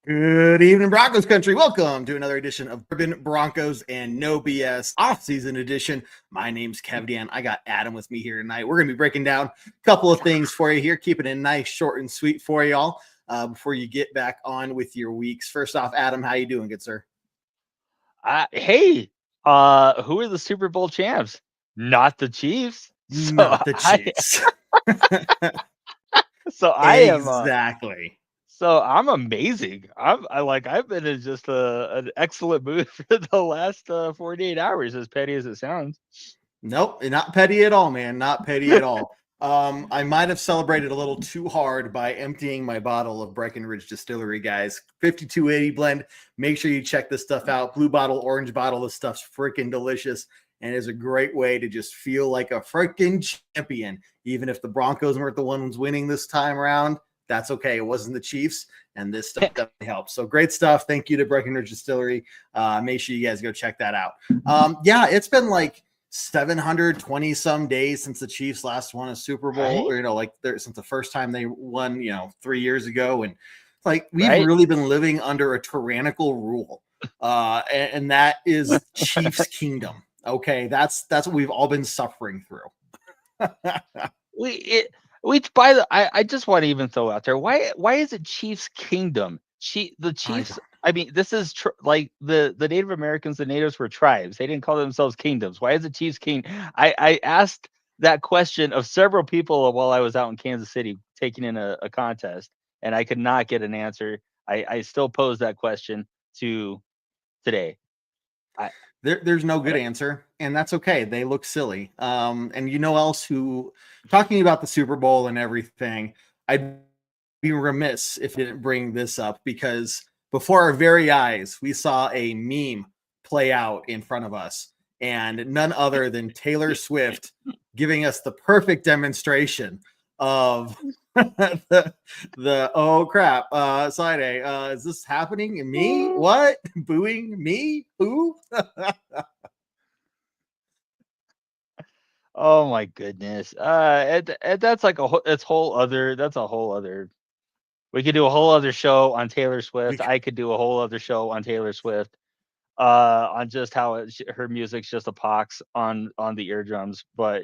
Good evening, Broncos country. Welcome to another edition of Bourbon, Broncos, and No BS off-season edition. My name's 𝗕𝗿𝗲𝗰𝗵𝘁. I got Adam with me here tonight. We're going to be breaking down a couple of things for you here, keeping it nice, short, and sweet for y'all before you get back on with your weeks. First off, Adam, how you doing, good sir? Hey, who are the Super Bowl champs? Not the Chiefs. Not the Chiefs. I am exactly. So I'm amazing. I've been in just an excellent mood for the last 48 hours, as petty as it sounds. Nope, not petty at all, man. Not petty at all. I might have celebrated a little too hard by emptying my bottle of Breckenridge Distillery, guys. 5280 blend. Make sure you check this stuff out. Blue bottle, orange bottle. This stuff's freaking delicious and is a great way to just feel like a freaking champion. Even if the Broncos weren't the ones winning this time around, that's okay. It wasn't the Chiefs, and this stuff definitely helps. So great stuff. Thank you to Breckenridge Distillery. Make sure you guys go check that out. Yeah, it's been like 720 some days since the Chiefs last won a Super Bowl, right? Or since the first time they won, 3 years ago. And we've really been living under a tyrannical rule. And that is Chiefs kingdom. Okay. That's what we've all been suffering through. I just want to even throw out there, why is it Chiefs kingdom? The Chiefs, I mean, this is like the Native Americans, the natives were tribes. They didn't call themselves kingdoms. Why is it Chiefs king? I asked that question of several people while I was out in Kansas City taking in a contest, and I could not get an answer. I still pose that question to today. There's no good answer, and that's okay. They look silly. And else who, talking about the Super Bowl and everything, I'd be remiss if I didn't bring this up, because before our very eyes, we saw a meme play out in front of us, and none other than Taylor Swift giving us the perfect demonstration of the oh crap, side A. Is this happening? Me? What? Booing me? Who? Oh my goodness. And that's like that's a whole other. We could do a whole other show on Taylor Swift. I could do a whole other show on Taylor Swift, on just how her music's just a pox on the eardrums. But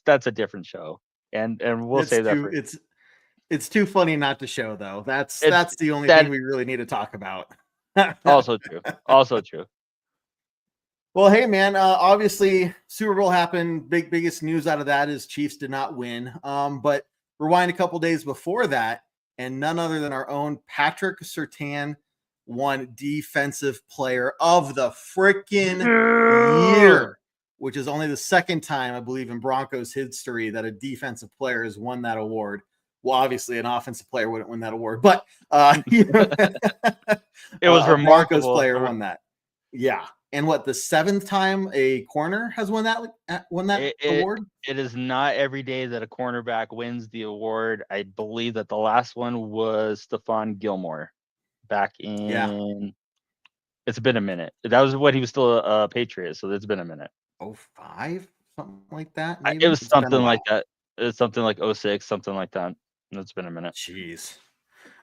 that's a different show, and we'll say that. It's too funny not to show, though. That's the only thing we really need to talk about. Also true. Also true. Well, hey, man, obviously Super Bowl happened. Biggest news out of that is Chiefs did not win. But rewind a couple days before that, and none other than our own Patrick Surtain won Defensive Player of the freaking year, which is only the second time, I believe, in Broncos history that a defensive player has won that award. Well, obviously, an offensive player wouldn't win that award, but it was remarkable. Broncos player won that. Yeah. And what, the seventh time a corner has won that award? It is not every day that a cornerback wins the award. I believe that the last one was Stephon Gilmore back in. Yeah. It's been a minute. That was when he was still a Patriot, so it's been a minute. 05, something like that. Maybe? It was something like that. It was something like 06, something like that. It's been a minute. Jeez.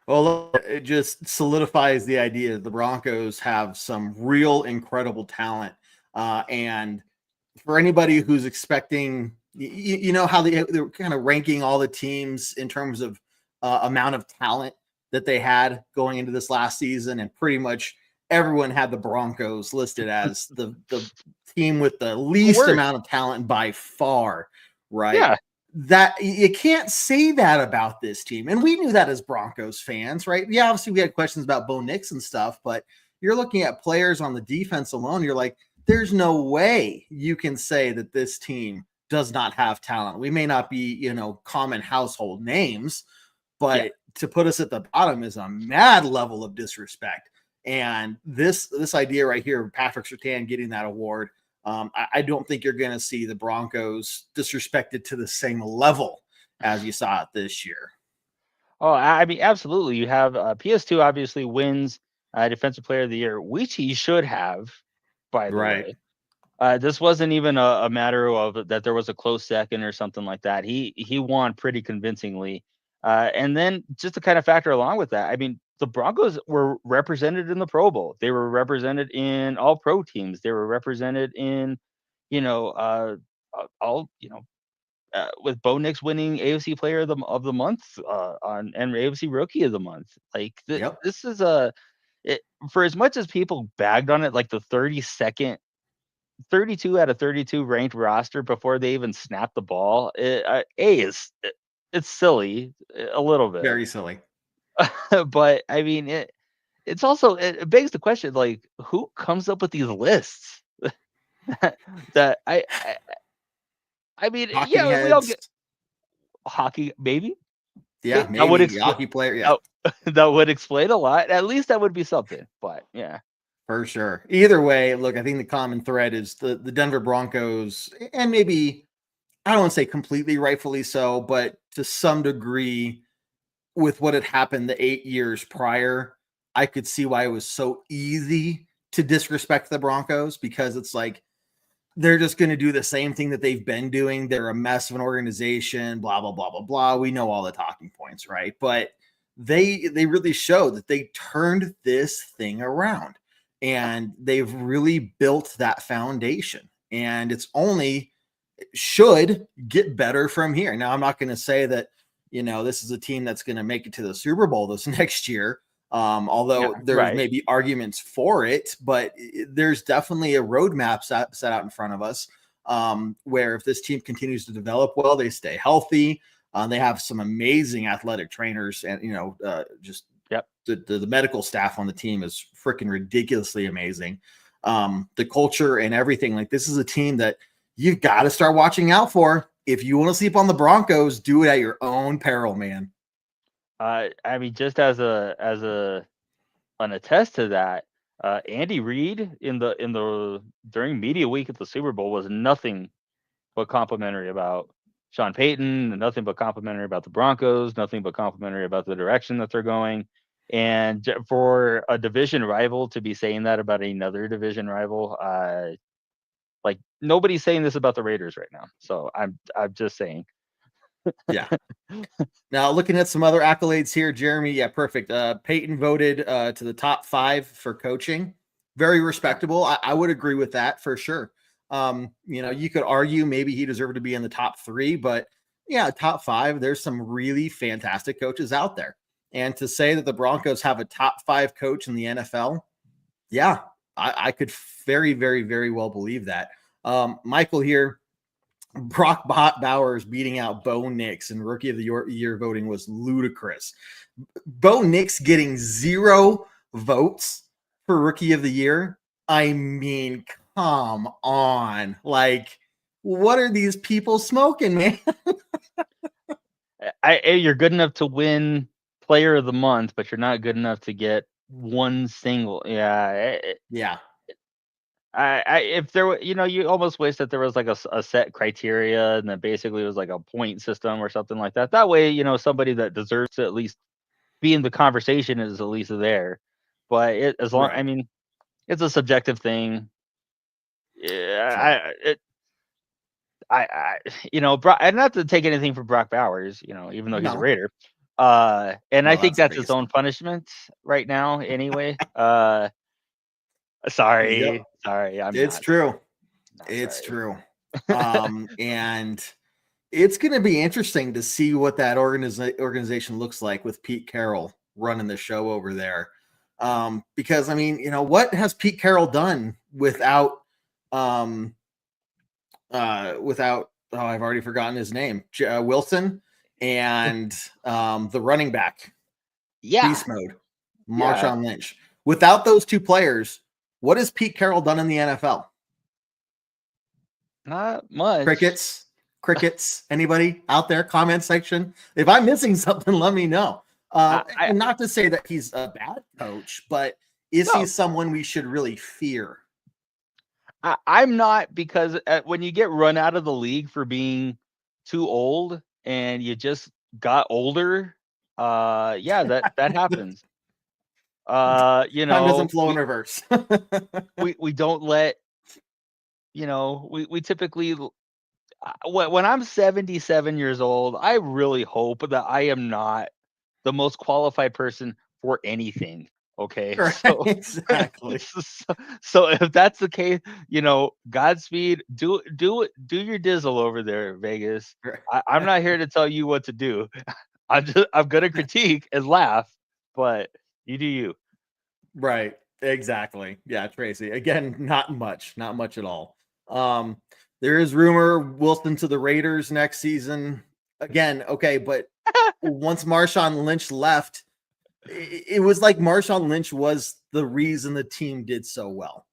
Well, it just solidifies the idea that the Broncos have some real incredible talent. And for anybody who's expecting, how they're kind of ranking all the teams in terms of amount of talent that they had going into this last season, and pretty much everyone had the Broncos listed as the team with the least amount of talent by far, right? Yeah. That you can't say that about this team. And we knew that as Broncos fans, right? Yeah, obviously we had questions about Bo Nix and stuff, but you're looking at players on the defense alone. You're like, there's no way you can say that this team does not have talent. We may not be, common household names, but to put us at the bottom is a mad level of disrespect. And this idea right here, Patrick Surtain getting that award, I don't think you're going to see the Broncos disrespected to the same level as you saw it this year. Oh, I mean, absolutely. You have PS2 obviously wins Defensive Player of the Year, which he should have, by the way. This wasn't even a matter of that there was a close second or something like that. He won pretty convincingly. And then just to kind of factor along with that, I mean, the Broncos were represented in the Pro Bowl. They were represented in all pro teams. They were represented in, all, with Bo Nix winning AFC Player of the Month and AFC Rookie of the Month. Like Yep. this is for as much as people bagged on it, like the 32 out of 32 ranked roster before they even snapped the ball. It's silly a little bit. Very silly. But I mean, it's also, it begs the question, like, who comes up with these lists? that I mean, Hockey yeah, we all heads. get hockey, maybe. Yeah, That would maybe hockey player. Yeah, that would explain a lot. At least that would be something. But yeah, for sure. Either way, look, I think the common thread is the Denver Broncos, and maybe I don't want to say completely rightfully so, but to some degree, with what had happened the 8 years prior, I could see why it was so easy to disrespect the Broncos, because it's like they're just going to do the same thing that they've been doing. They're a mess of an organization, blah, blah, blah, blah, blah. We know all the talking points, right? But they really showed that they turned this thing around, and they've really built that foundation, and it's only should get better from here. Now, I'm not going to say that, this is a team that's going to make it to the Super Bowl this next year. Although there's maybe arguments for it, but there's definitely a roadmap set out in front of us, where if this team continues to develop well, they stay healthy. They have some amazing athletic trainers, and the medical staff on the team is freaking ridiculously amazing. The culture and everything, like, this is a team that you've got to start watching out for. If you want to sleep on the Broncos, do it at your own peril, man. I mean, just as an attest to that, Andy Reid during media week at the Super Bowl was nothing but complimentary about Sean Payton, and nothing but complimentary about the Broncos, nothing but complimentary about the direction that they're going. And for a division rival to be saying that about another division rival, like, nobody's saying this about the Raiders right now. So I'm just saying. Yeah. Now, looking at some other accolades here, Jeremy. Yeah, perfect. Peyton voted to the top 5 for coaching. Very respectable. I would agree with that for sure. You could argue maybe he deserved to be in the top 3, but yeah, top 5. There's some really fantastic coaches out there. And to say that the Broncos have a top 5 coach in the NFL, yeah, I could very, very, very well believe that. Michael here. Brock Bowers beating out Bo Nix in Rookie of the Year voting was ludicrous. Bo Nix getting 0 votes for Rookie of the Year. I mean, come on. Like, what are these people smoking, man? You're good enough to win Player of the Month, but you're not good enough to get one single. Yeah. Yeah. If there were, you almost wish that there was like a set criteria, and that basically was like a point system or something like that. That way, somebody that deserves to at least be in the conversation is at least there. But I mean, it's a subjective thing. Yeah, and not to take anything from Brock Bowers, even though he's a Raider. And I think that's his own punishment right now, anyway. Sorry. It's true. And it's going to be interesting to see what that organization looks like with Pete Carroll running the show over there. Because I mean, what has Pete Carroll done without I've already forgotten his name, Wilson, and the running back, beast mode, Marshawn Lynch. Without those 2 players, what has Pete Carroll done in the NFL? Not much. Crickets. Anybody out there? Comment section. If I'm missing something, let me know. And not to say that he's a bad coach, but is he someone we should really fear? I'm not, because when you get run out of the league for being too old and you just got older, that happens. Time doesn't flow in reverse. we don't let, we typically, when I'm 77 years old, I really hope that I am not the most qualified person for anything. Okay, Right, so exactly. so if that's the case, Godspeed. Do your dizzle over there, Vegas. I'm not here to tell you what to do. I'm gonna critique and laugh, but you do you. Right. Exactly. Yeah, Tracy. Again, not much at all. There is rumor Wilson to the Raiders next season. Again, okay, but once Marshawn Lynch left, it was like Marshawn Lynch was the reason the team did so well,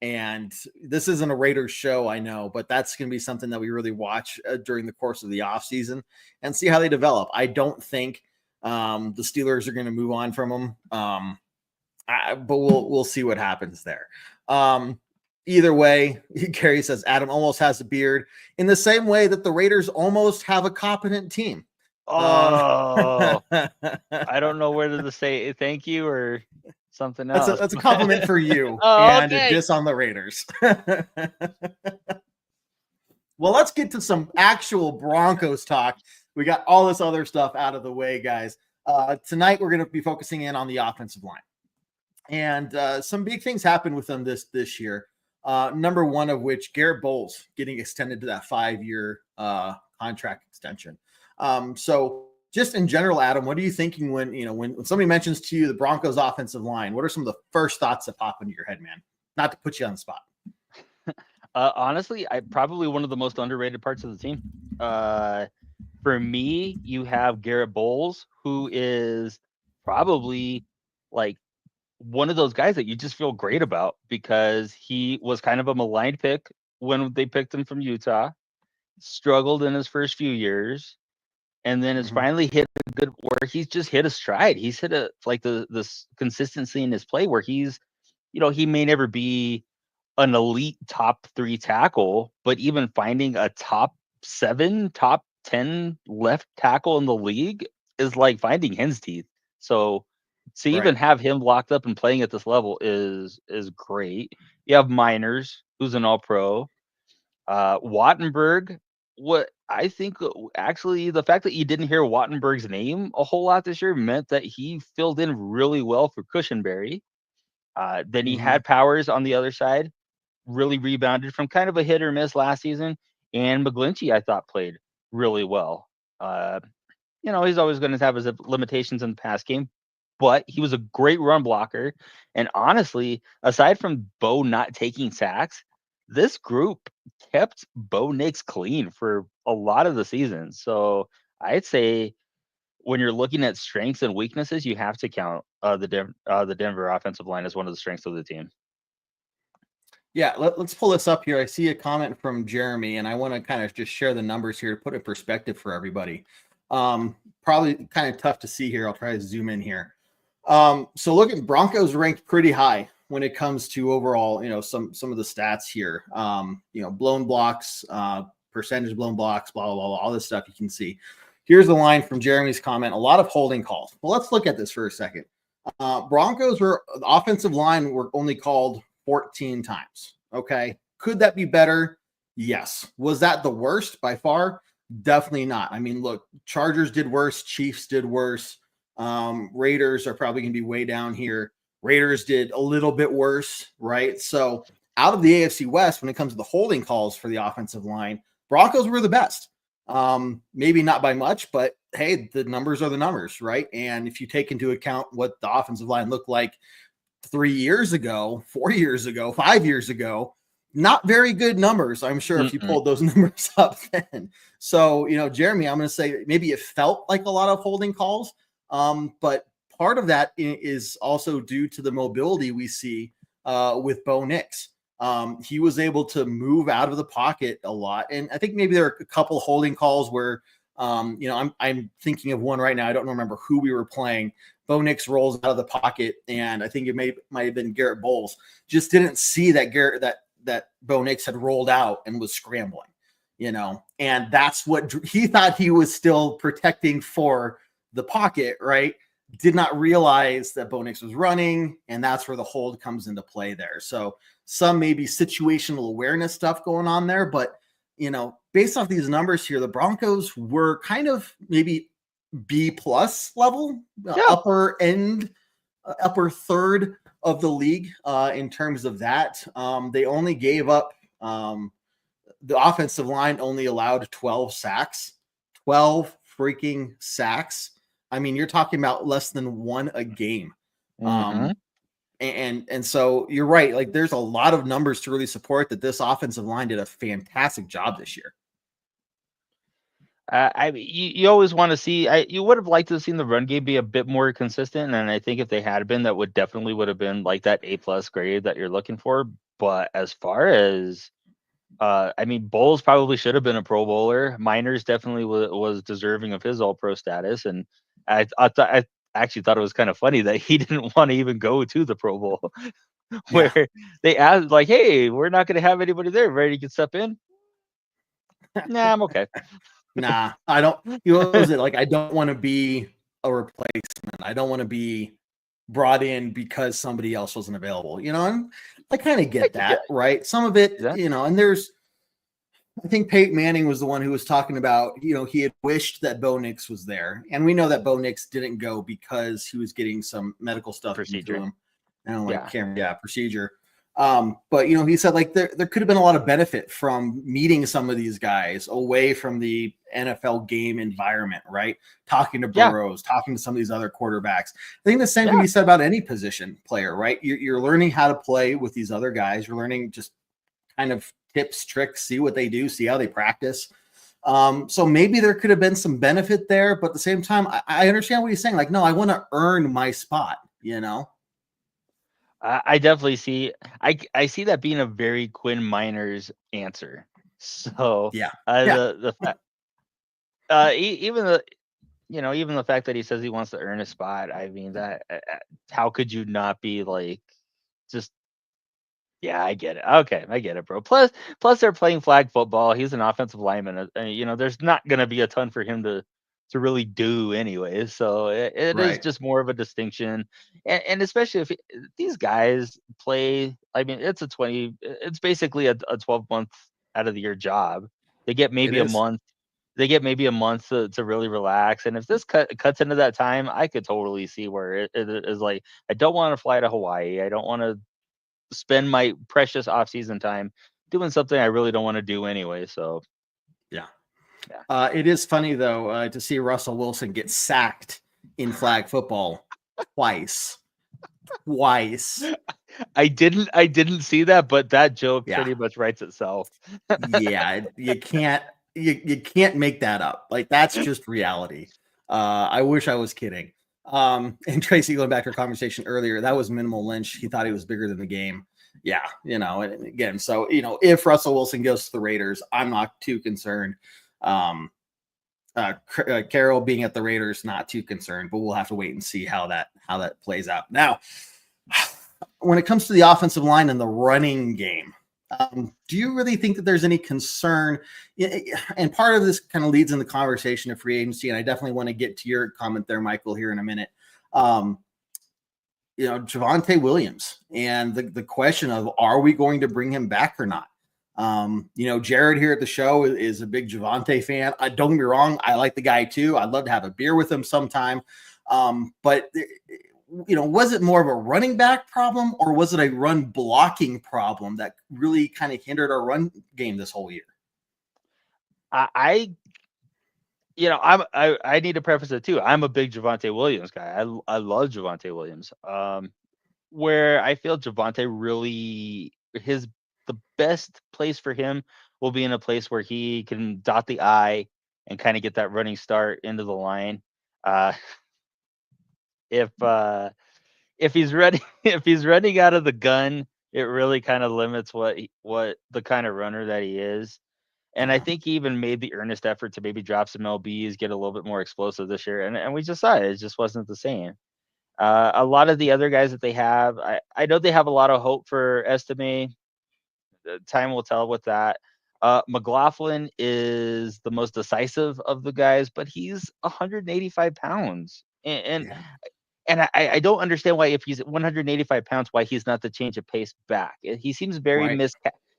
and this isn't a Raiders show, I know, but that's going to be something that we really watch during the course of the offseason and see how they develop. I don't think the Steelers are going to move on from them. But we'll see what happens there. Either way, Gary says Adam almost has a beard in the same way that the Raiders almost have a competent team. Oh, I don't know whether to say thank you or something else. That's a compliment for you and a diss on the Raiders. Well, let's get to some actual Broncos talk. We got all this other stuff out of the way, guys. Tonight, we're going to be focusing in on the offensive line. And some big things happened with them this year. Number one of which, 𝗕𝗿𝗄𝗃 getting extended to that 5-year contract extension. So just in general, Adam, what are you thinking when somebody mentions to you the Broncos offensive line? What are some of the first thoughts that pop into your head, man? Not to put you on the spot. Honestly, probably one of the most underrated parts of the team. For me, you have 𝗕𝗿𝗄𝗃, who is probably like one of those guys that you just feel great about because he was kind of a maligned pick when they picked him from Utah, struggled in his first few years, and then has finally hit a good where he's just hit a stride. He's hit this consistency in his play where he's, he may never be an elite top 3 tackle, but even finding a top 7, top 10 left tackle in the league is like finding hen's teeth. So to even have him locked up and playing at this level is great. You have Miners, who's an all-pro. Wattenberg, what I think actually the fact that you didn't hear Wattenberg's name a whole lot this year meant that he filled in really well for Cushenberry. Then he had Powers on the other side, really rebounded from kind of a hit or miss last season. And 𝗕𝗿𝗄𝗃, I thought, played really well. He's always going to have his limitations in the pass game, but he was a great run blocker. And honestly, aside from Bo not taking sacks, this group kept Bo Nix clean for a lot of the season. So I'd say when you're looking at strengths and weaknesses, you have to count the Denver offensive line as one of the strengths of the team. Yeah, let's pull this up here. I see a comment from Jeremy, and I want to kind of just share the numbers here to put in perspective for everybody. Probably kind of tough to see here. I'll try to zoom in here. So look at Broncos ranked pretty high when it comes to overall, some of the stats here. Blown blocks, percentage blown blocks, blah, blah, blah, all this stuff you can see. Here's the line from Jeremy's comment. A lot of holding calls. Well, let's look at this for a second. Broncos the offensive line were only called 14 times. Okay. Could that be better? Yes. Was that the worst by far? Definitely not. I mean, look, Chargers did worse. Chiefs did worse. Raiders are probably going to be way down here. Raiders did a little bit worse, right? So out of the AFC West, when it comes to the holding calls for the offensive line, Broncos were the best. Maybe not by much, but hey, the numbers are the numbers, right? And if you take into account what the offensive line looked like 3 years ago, 4 years ago, 5 years ago, not very good numbers, I'm sure, if you pulled those numbers up then. So, Jeremy, I'm going to say maybe it felt like a lot of holding calls, but part of that is also due to the mobility we see with Bo Nix. He was able to move out of the pocket a lot. And I think maybe there are a couple holding calls where, I'm thinking of one right now. I don't remember who we were playing. Bo Nix rolls out of the pocket, and I think it might have been 𝗕𝗿𝗄𝗃. Just didn't see that Bo Nix had rolled out and was scrambling, and that's what he thought he was still protecting for the pocket, right? Did not realize that Bo Nix was running, and that's where the hold comes into play there. So some maybe situational awareness stuff going on there, but based off these numbers here, the Broncos were kind of maybe B plus level, Yeah. upper third of the league in terms of that. They only gave up, the offensive line only allowed 12 sacks, 12 freaking sacks. I mean, you're talking about less than one a game. And so you're right. Like, there's a lot of numbers to really support that this offensive line did a fantastic job this year. I mean, you always want to see. You would have liked to have seen the run game be a bit more consistent, and I think if they had been, that would have been like that A+ grade that you're looking for. But as far as, I mean, Bowles probably should have been a Pro Bowler. Miners definitely was deserving of his All-Pro status, and I actually thought it was kind of funny that he didn't want to even go to the Pro Bowl, where they asked like, "Hey, we're not going to have anybody there. Ready to step in?" Nah, I'm okay. Nah, I don't. What was it like? I don't want to be a replacement. I don't want to be brought in because somebody else wasn't available. And I kind of get that, right? Some of it, and there's. I think Peyton Manning was the one who was talking about, he had wished that Bo Nix was there, and we know that Bo Nix didn't go because he was getting some medical stuff Procedure. into him. I don't like procedure. But he said like there could have been a lot of benefit from meeting some of these guys away from the NFL game environment, right? Talking to Burrows, talking to some of these other quarterbacks. I think the same can be said about any position player, right? You're learning how to play with these other guys. You're learning just kind of tips, tricks, see what they do, see how they practice. So maybe there could have been some benefit there, but at the same time, I understand what he's saying. Like, no, I want to earn my spot, I definitely see. I see that being a very Quinn Miners answer. So the fact, even the fact that he says he wants to earn a spot. I mean, that how could you not be like, just I get it. Okay, I get it, bro. Plus they're playing flag football. He's an offensive lineman. There's not gonna be a ton for him to really do anyways. So it is just more of a distinction, and especially if these guys play. I mean, it's basically a 12-month out of the year job. They get maybe a month. They get maybe a month to really relax. And if this cuts into that time, I could totally see where it is like, I don't want to fly to Hawaii. I don't want to spend my precious off-season time doing something I really don't want to do anyway. So it is funny though to see Russell Wilson get sacked in flag football twice. I didn't see that, but that joke pretty much writes itself. You can't make that up. Like, that's just reality. I wish I was kidding. And Tracy, going back to our conversation earlier, that was minimal Lynch. He thought he was bigger than the game. And again, so if Russell Wilson goes to the Raiders, I'm not too concerned. Carroll being at the Raiders, not too concerned, but we'll have to wait and see how that plays out. Now, when it comes to the offensive line and the running game, do you really think that there's any concern? And part of this kind of leads in the conversation of free agency, and I definitely want to get to your comment there, Michael, here in a minute. Javonte Williams and the question of, are we going to bring him back or not? Jared here at the show is a big Javonte fan. Don't get me wrong, I like the guy too. I'd love to have a beer with him sometime. But was it more of a running back problem, or was it a run blocking problem that really kind of hindered our run game this whole year? I need to preface it too. I'm a big Javonte Williams guy. I love Javonte Williams. Where I feel Javonte really, the best place for him will be in a place where he can dot the I and kind of get that running start into the line. If he's running out of the gun, it really kind of limits what the kind of runner that he is. And I think he even made the earnest effort to maybe drop some LBs, get a little bit more explosive this year. And we just saw it. It just wasn't the same. A lot of the other guys that they have, I know they have a lot of hope for Esteime. Time will tell with that. McLaughlin is the most decisive of the guys, but he's 185 pounds. And I don't understand why, if he's 185 pounds, why he's not the change of pace back. He seems very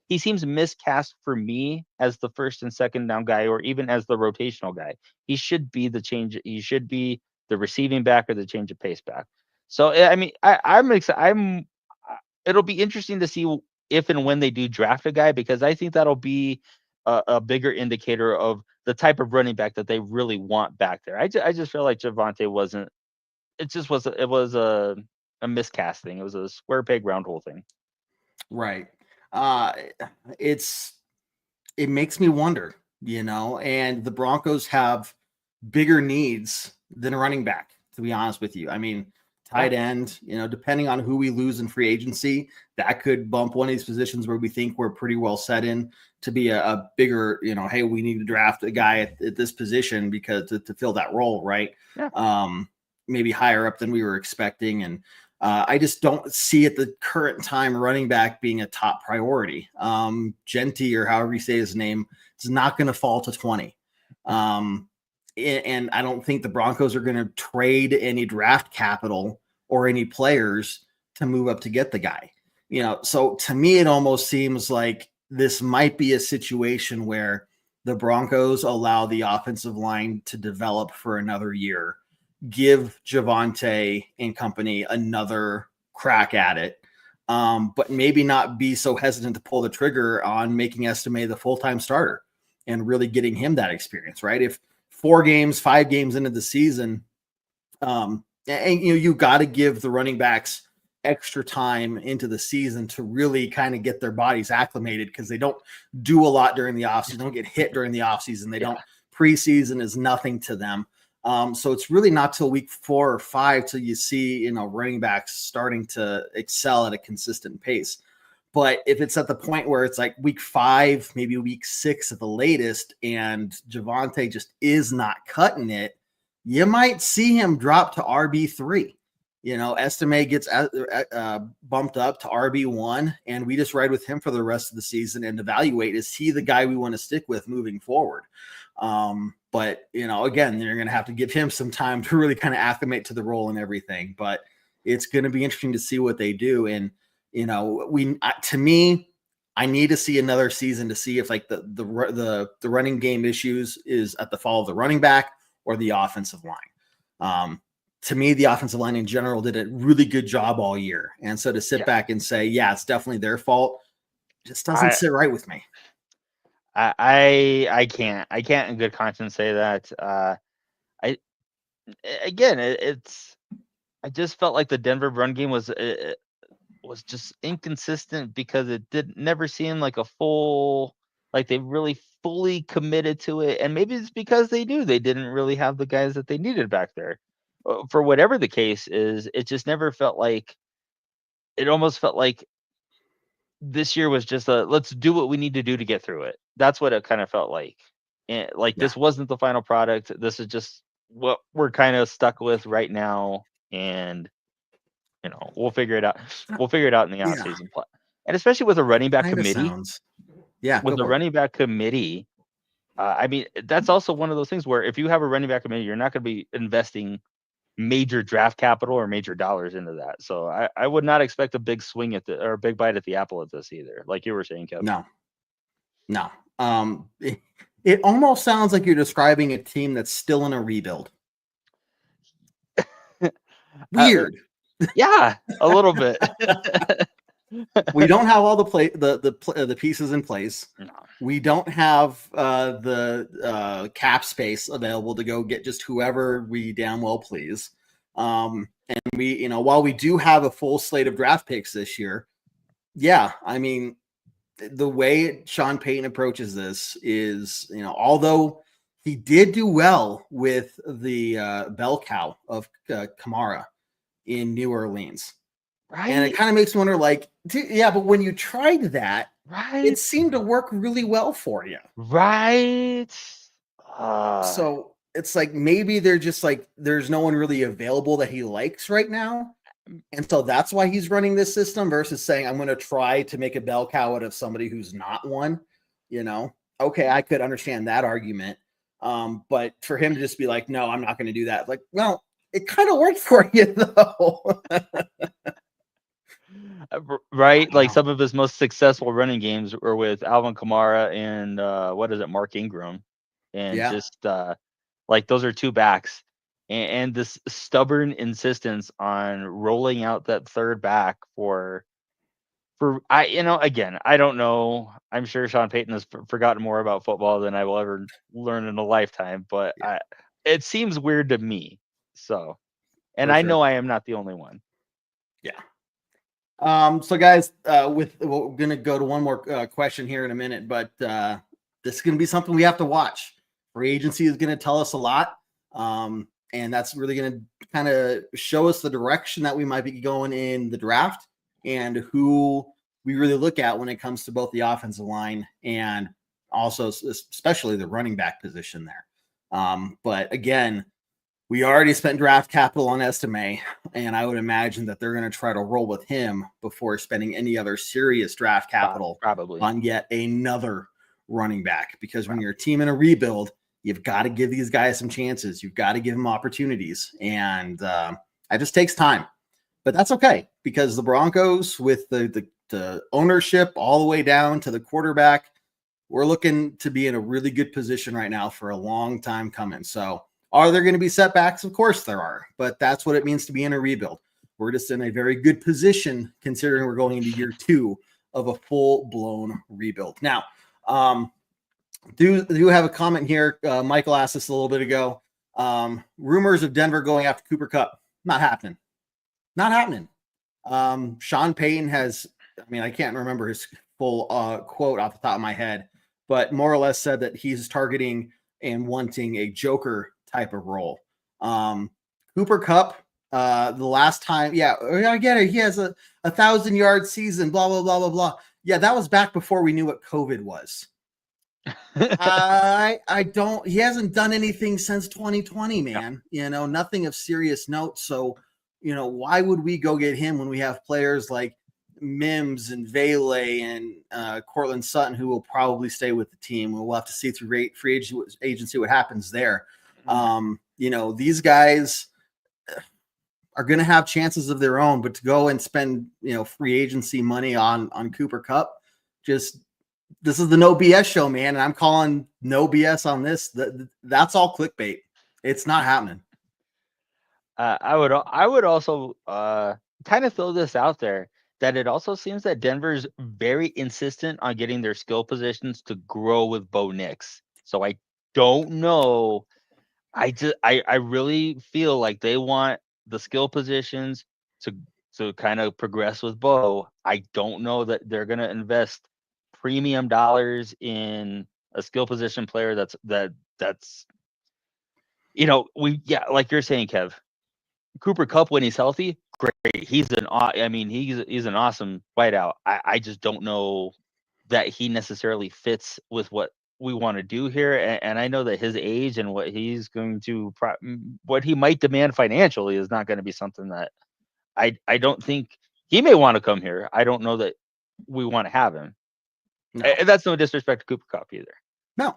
he seems miscast for me as the first and second down guy, or even as the rotational guy. He should be the change. He should be the receiving back or the change of pace back. So I mean, I'm excited. It'll be interesting to see if and when they do draft a guy, because I think that'll be a bigger indicator of the type of running back that they really want back there. I just feel like Javonte wasn't. It was a miscasting. It was a square peg round hole thing. Right. It makes me wonder, and the Broncos have bigger needs than a running back, to be honest with you. I mean, tight end, depending on who we lose in free agency, that could bump one of these positions where we think we're pretty well set in to be a bigger, hey, we need to draft a guy at this position because to fill that role, right? Yeah. Maybe higher up than we were expecting. And I just don't see at the current time running back being a top priority. Genty, or however you say his name, is not going to fall to 20. And I don't think the Broncos are going to trade any draft capital or any players to move up to get the guy. So to me, it almost seems like this might be a situation where the Broncos allow the offensive line to develop for another year, give Javonte and company another crack at it, but maybe not be so hesitant to pull the trigger on making 𝗕𝗿𝗲 the full-time starter and really getting him that experience, right? If 5 games into the season, and you got to give the running backs extra time into the season to really kind of get their bodies acclimated, because they don't do a lot during the offseason, don't get hit during the offseason. They don't, preseason is nothing to them. So it's really not till week 4 or 5 till you see, running backs starting to excel at a consistent pace. But if it's at the point where it's like week 5, maybe week 6 at the latest, and Javonte just is not cutting it, you might see him drop to RB3. 𝗕𝗿𝗲 gets bumped up to RB1, and we just ride with him for the rest of the season and evaluate, is he the guy we want to stick with moving forward? But, again, you're going to have to give him some time to really kind of acclimate to the role and everything. But it's going to be interesting to see what they do. And, to me, I need to see another season to see if like the running game issues is at the fall of the running back or the offensive line. To me, the offensive line in general did a really good job all year. And so to sit back and say, yeah, it's definitely their fault, just doesn't sit right with me. I can't in good conscience say that. I just felt like the Denver run game was just inconsistent, because it never seemed like like they really fully committed to it. And maybe it's because they didn't really have the guys that they needed back there. For whatever the case is, it just never felt like, it almost felt like this year was just let's do what we need to do to get through it. That's what it kind of felt like. And this wasn't the final product. This is just what we're kind of stuck with right now. And we'll figure it out. We'll figure it out in the offseason. And especially with a running back committee. With the running back committee, I mean, that's also one of those things where if you have a running back committee, you're not going to be investing major draft capital or major dollars into that. So I would not expect a big swing or a big bite at the apple at this either, like you were saying, Kevin. No. It almost sounds like you're describing a team that's still in a rebuild. Weird. Yeah, a little bit. We don't have all the pieces in place. No. We don't have the cap space available to go get just whoever we damn well please. And we, while we do have a full slate of draft picks this year, I mean, the way Sean Payton approaches this is, although he did do well with the bell cow of Kamara in New Orleans. Right. And it kind of makes me wonder, but when you tried that, it seemed to work really well for you. Right. So it's like, maybe they're just like, there's no one really available that he likes right now. And so that's why he's running this system versus saying, I'm going to try to make a bell cow out of somebody who's not one, Okay, I could understand that argument. But for him to just be like, no, I'm not going to do that. Like, well, it kind of worked for you though. Right? Like Wow. some of his most successful running games were with Alvin Kamara and Mark Ingram, and Yeah. just like those are two backs, and this stubborn insistence on rolling out that third back for again, I don't know. I'm sure Sean Payton has forgotten more about football than I will ever learn in a lifetime, but Yeah. it seems weird to me. So, and For I sure. know I am not the only one. Yeah. So guys, we're gonna go to one more question here in a minute, but this is gonna be something we have to watch. Free agency is gonna tell us a lot, and that's really gonna kind of show us the direction that we might be going in the draft and who we really look at when it comes to both the offensive line and also especially the running back position there. But again, we already spent draft capital on 𝗕𝗿𝗄𝗵𝘁, and I would imagine that they're going to try to roll with him before spending any other serious draft capital Probably on yet another running back. Because when you're a team in a rebuild, you've got to give these guys some chances. You've got to give them opportunities, and it just takes time. But that's okay, because the Broncos, with the ownership all the way down to the quarterback, we're looking to be in a really good position right now for a long time coming. So, are there going to be setbacks? Of course there are, but that's what it means to be in a rebuild. We're just in a very good position considering we're going into year 2 of a full-blown rebuild. Now, do have a comment here. Michael asked us a little bit ago. Rumors of Denver going after Cooper Kupp. Not happening. Not happening. Sean Payton has, I can't remember his full quote off the top of my head, but more or less said that he's targeting and wanting a Joker type of role. Cooper Kupp, the last time, I get it. He has a 1,000-yard season, blah, blah, blah, blah, blah. Yeah, that was back before we knew what COVID was. He hasn't done anything since 2020, man. Nothing of serious note. So, why would we go get him when we have players like Mims and 𝗕𝗿𝗄𝗵𝘁 and Courtland Sutton, who will probably stay with the team? We'll have to see through free agency what happens there. These guys are going to have chances of their own, but to go and spend, free agency money on Cooper Kupp, this is the No BS show, man. And I'm calling no BS on this. That's all clickbait. It's not happening. I would also kind of throw this out there, that it also seems that Denver's very insistent on getting their skill positions to grow with Bo Nix. So I don't know. I really feel like they want the skill positions to kind of progress with Bo. I don't know that they're going to invest premium dollars in a skill position player that's like you're saying, Kev. Cooper Kupp, when he's healthy, great. He's an awesome wideout. I just don't know that he necessarily fits with what we want to do here. And I know that his age and what he's going to what he might demand financially is not going to be something that I don't think he may want to come here. I don't know that we want to have him. No. And that's no disrespect to Cooper Kupp either. No.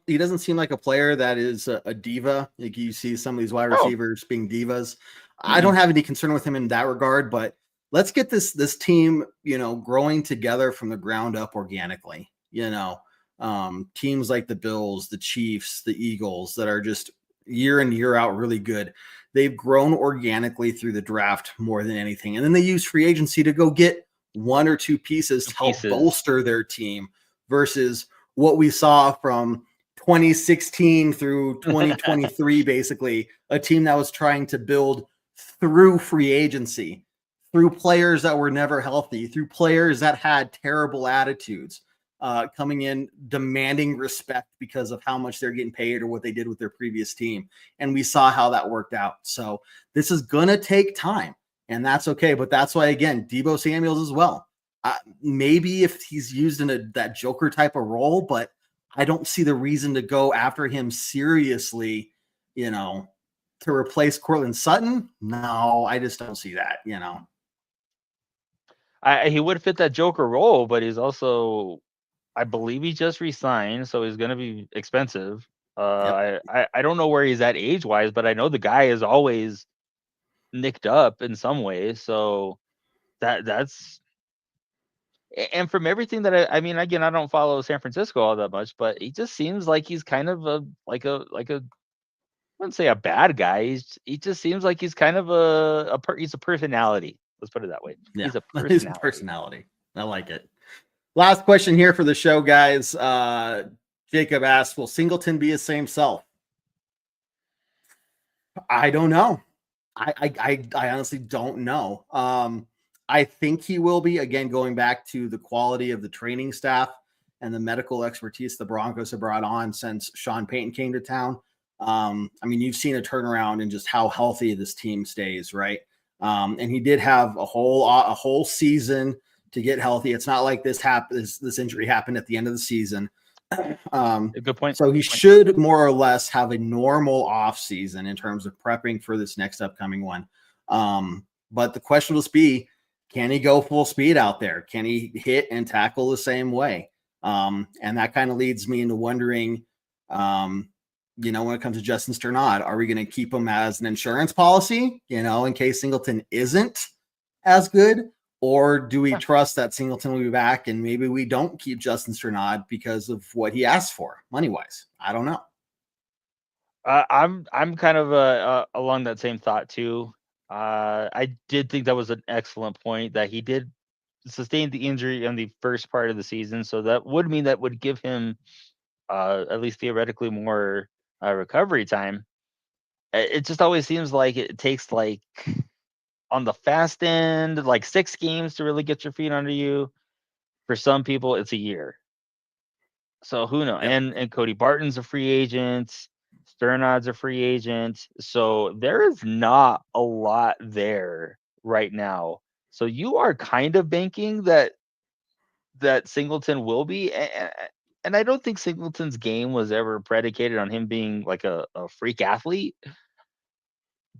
He doesn't seem like a player that is a diva. Like you see some of these wide receivers being divas. Mm-hmm. I don't have any concern with him in that regard, but let's get this team, growing together from the ground up organically. Teams like the Bills, the Chiefs, the Eagles that are just year in, year out really good. They've grown organically through the draft more than anything. And then they use free agency to go get one or two pieces to help bolster their team versus what we saw from 2016 through 2023, basically a team that was trying to build through free agency, through players that were never healthy, through players that had terrible attitudes, coming in demanding respect because of how much they're getting paid or what they did with their previous team. And we saw how that worked out. So this is going to take time, and that's okay. But that's why, again, Deebo Samuels as well. Maybe if he's used in that Joker type of role, but I don't see the reason to go after him seriously, to replace Courtland Sutton. No, I just don't see that, He would fit that Joker role, but he's also, I believe he just resigned, so he's going to be expensive. Yep. I don't know where he's at age-wise, but I know the guy is always nicked up in some ways. So that's and from everything that I mean, again, I don't follow San Francisco all that much, but he just seems like he's kind of a I wouldn't say a bad guy. He just seems like he's kind of he's a personality. Let's put it that way. Yeah, He's a he's a personality. personality. I like it. Last question here for the show, guys. Jacob asks, will Singleton be his same self? I don't know. I honestly don't know. I think he will be, again, going back to the quality of the training staff and the medical expertise the Broncos have brought on since Sean Payton came to town. I mean, you've seen a turnaround in just how healthy this team stays, right? And he did have a whole season to get healthy. It's not like this injury happened at the end of the season. Good point. So he should more or less have a normal off season in terms of prepping for this next upcoming one. But the question will be, can he go full speed out there? Can he hit and tackle the same way? And that kind of leads me into wondering, when it comes to Justin 𝗕𝗿𝗏, are we going to keep him as an insurance policy, in case Singleton isn't as good? Or do we trust that Singleton will be back and maybe we don't keep Justin 𝗕𝗏𝗏 because of what he asked for money-wise? I don't know. I'm kind of along that same thought too. I did think that was an excellent point that he did sustain the injury in the first part of the season. So that would mean that would give him at least theoretically more recovery time. It just always seems like it takes like on the fast end, like 6 games to really get your feet under you. For some people, it's a year. So who knows? Yep. And Cody Barton's a free agent. 𝗕𝗏𝗏's a free agent. So there is not a lot there right now. So you are kind of banking that Singleton will be. And I don't think Singleton's game was ever predicated on him being like a freak athlete.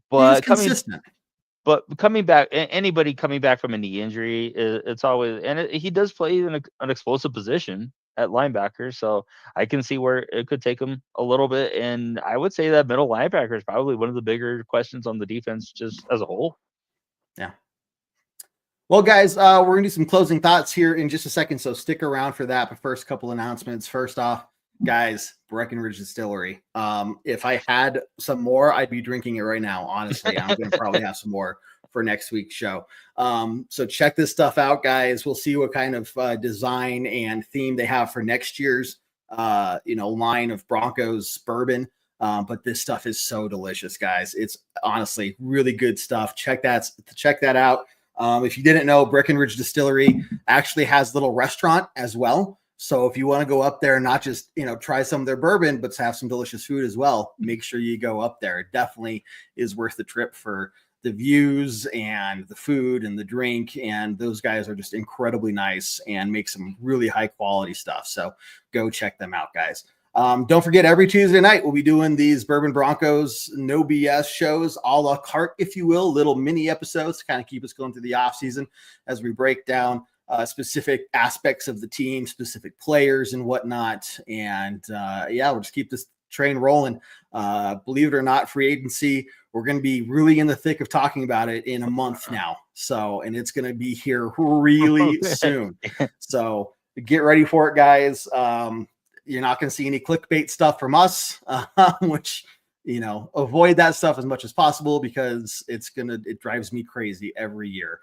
But consistent. But coming back, anybody coming back from a knee injury, it's always, and he does play in an explosive position at linebacker, so I can see where it could take him a little bit. And I would say that middle linebacker is probably one of the bigger questions on the defense just as a whole. Yeah. Well, guys, we're going to do some closing thoughts here in just a second, so stick around for that. But first, couple announcements. First off, guys, Breckenridge Distillery. If I had some more, I'd be drinking it right now. Honestly, I'm going to probably have some more for next week's show. So check this stuff out, guys. We'll see what kind of design and theme they have for next year's, line of Broncos bourbon. But this stuff is so delicious, guys. It's honestly really good stuff. Check that out. If you didn't know, Breckenridge Distillery actually has a little restaurant as well. So if you want to go up there and not just, try some of their bourbon, but have some delicious food as well, make sure you go up there. It definitely is worth the trip for the views and the food and the drink. And those guys are just incredibly nice and make some really high quality stuff. So go check them out, guys. Don't forget, every Tuesday night, we'll be doing these Bourbon Broncos No B.S. shows, a la carte, if you will, little mini episodes to kind of keep us going through the off season as we break down specific aspects of the team, specific players and whatnot. And we'll just keep this train rolling. Believe it or not, free agency, we're going to be really in the thick of talking about it in a month now. So, and it's going to be here really soon. So get ready for it, guys. You're not going to see any clickbait stuff from us, which, avoid that stuff as much as possible because it drives me crazy every year.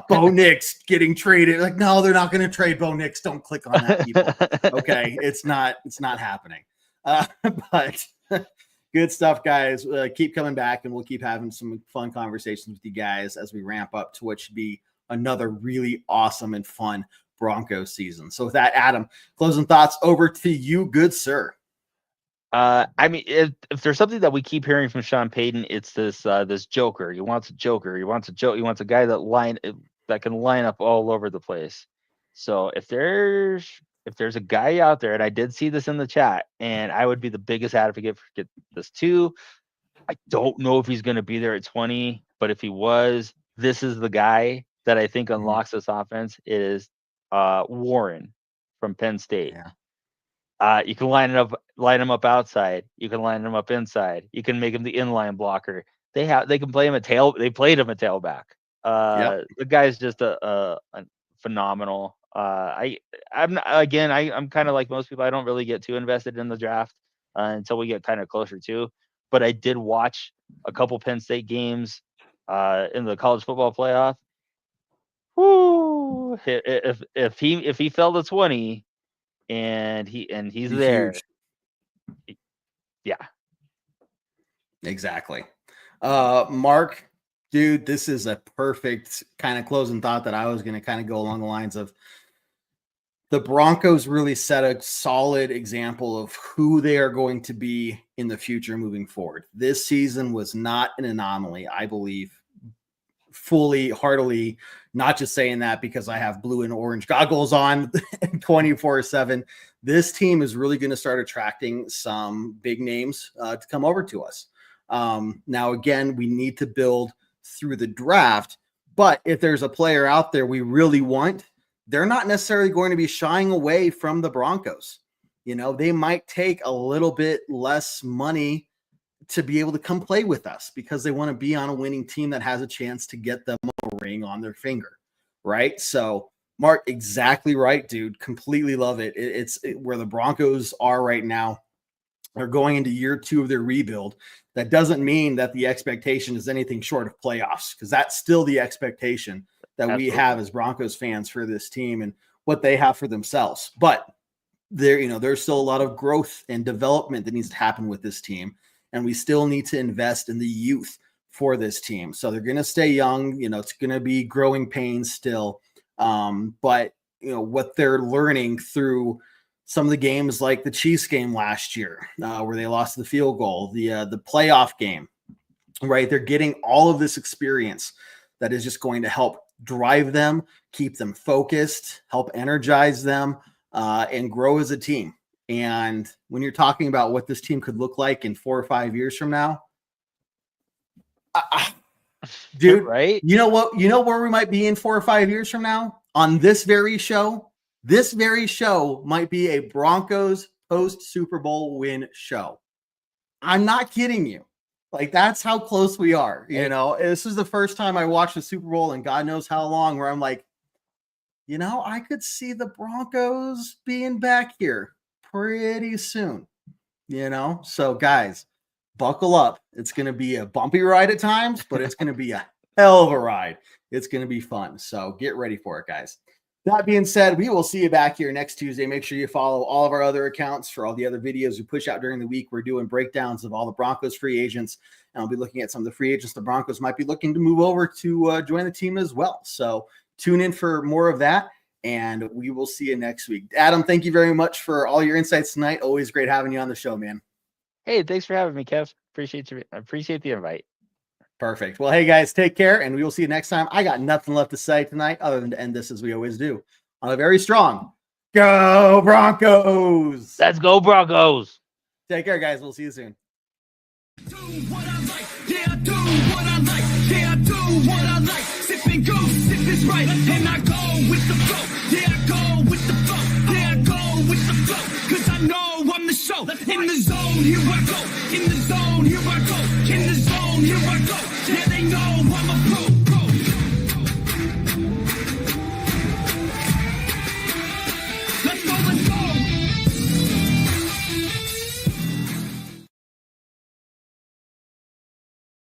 Bo Nix getting traded. Like, no, they're not going to trade Bo Nix. Don't click on that, people. Okay. It's not happening. But good stuff, guys. Keep coming back and we'll keep having some fun conversations with you guys as we ramp up to what should be another really awesome and fun Broncos season. So with that, Adam, closing thoughts over to you, good sir. I mean, if there's something that we keep hearing from Sean Payton, it's this joker. He wants a joker. He wants a guy that can line up all over the place. So if there's a guy out there, and I did see this in the chat, and I would be the biggest advocate for this too. I don't know if he's going to be there at 20, but if he was, this is the guy that I think unlocks this offense. It is Warren from Penn State. You can line him up outside. You can line him up inside. You can make him the inline blocker. they can play him they played him a tailback. The guy's just a phenomenal. I'm kind of like most people. I don't really get too invested in the draft until we get kind of closer to. But I did watch a couple Penn State games in the college football playoff. Whoo! If he fell to 20, and he's there, huge. Yeah, exactly. Mark, dude, this is a perfect kind of closing thought that I was going to kind of go along the lines of. The Broncos really set a solid example of who they are going to be in the future moving forward. This season was not an anomaly, I believe, heartily, not just saying that because I have blue and orange goggles on 24/7. This team is really going to start attracting some big names to come over to us. Now, again, we need to build through the draft, but if there's a player out there we really want, they're not necessarily going to be shying away from the Broncos. They might take a little bit less money to be able to come play with us because they want to be on a winning team that has a chance to get them a ring on their finger, right? So, Mark, exactly right, dude. Completely love it. It's where the Broncos are right now. They're going into year 2 of their rebuild. That doesn't mean that the expectation is anything short of playoffs, because that's still the expectation that we have as Broncos fans for this team and what they have for themselves. But there's still a lot of growth and development that needs to happen with this team. And we still need to invest in the youth for this team. So they're going to stay young. It's going to be growing pains still. But what they're learning through some of the games like the Chiefs game last year, where they lost the field goal, the playoff game, right? They're getting all of this experience that is just going to help drive them, keep them focused, help energize them, and grow as a team. And when you're talking about what this team could look like in 4 or 5 years from now, dude, right? You know what? You know where we might be in 4 or 5 years from now? On this very show. This very show might be a Broncos post Super Bowl win show. I'm not kidding you. Like, that's how close we are. This is the first time I watched the Super Bowl in God knows how long, where I'm like, I could see the Broncos being back here pretty soon, So, guys, buckle up. It's going to be a bumpy ride at times, but it's going to be a hell of a ride. It's going to be fun. So get ready for it, guys. That being said, we will see you back here next Tuesday. Make sure you follow all of our other accounts for all the other videos we push out during the week. We're doing breakdowns of all the Broncos free agents, and I'll be looking at some of the free agents the Broncos might be looking to move over to join the team as well. So tune in for more of that, and we will see you next week. Adam, thank you very much for all your insights tonight. Always great having you on the show, man. Hey, thanks for having me, Kev. I appreciate the invite. Perfect. Well, hey, guys, take care, and we will see you next time. I got nothing left to say tonight other than to end this as we always do on a very strong Go Broncos. Let's go, Broncos. Take care, guys. We'll see you soon. Do what I like. Yeah, I do what I like. Yeah, I do what I like. Sip and go, sip is right. And I go with the flow. Yeah, I go with the flow. Yeah, I go with the flow. Cause I know I'm the show. In the zone, here I go. In the zone, here I go. In the zone, here I go. Yeah, they know I'm a pro.